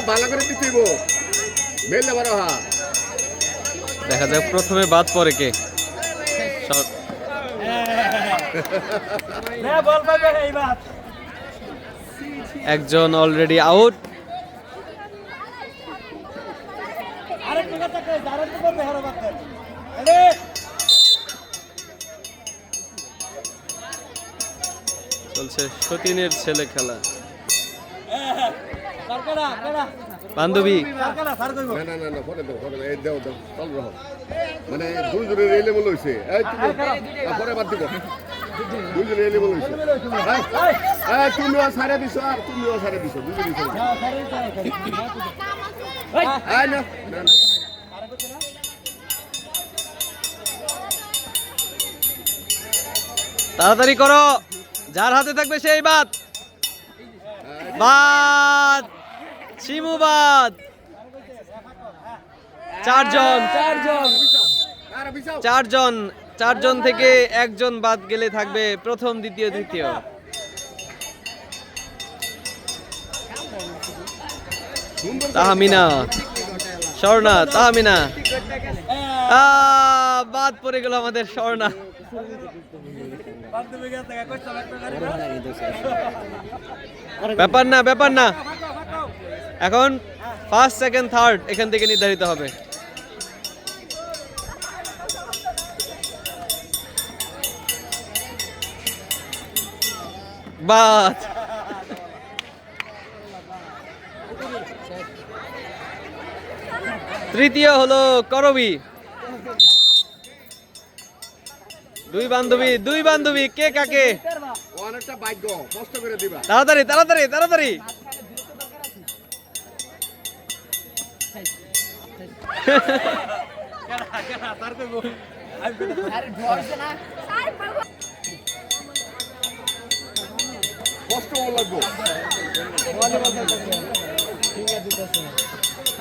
ভালো করে দিতেইব মেলে বড় হা দেখা যাক প্রথমে বাদ পরে কে একজন অলরেডি আউট। চলছে সতীনের ছেলে খেলা। বান্ধবী মানে দুজনে রেলে বলে হয়েছে পরে বাদ দিব দুজনে রেলে বলে হয়েছে তুমিও সাড়ে দিছো আর তুমিও সাড়ে দিছো দুজনে তাড়াতাড়ি করো, যার হাতে থাকবে সেই বাদ। বাদ শিমু বাদ। চারজন থেকে একজন বাদ গেলে থাকবে প্রথম, দ্বিতীয়, তৃতীয়। তাহমিনা, স্বর্ণা, তাহমিনা বাদ পড়ে গেল আমাদের স্বর্ণা। ব্যাপার না, এখন ফার্স্ট, সেকেন্ড, থার্ড এখান থেকে নির্ধারিত হবে। বাদ তৃতীয় হলো করবি। দুই বান্ধবী কে কাকে? তাড়াতাড়ি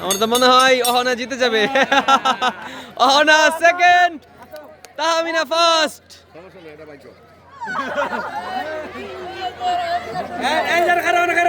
আমার তো মনে হয় অহনা জিতে যাবে। Ahana second, Tahmina first.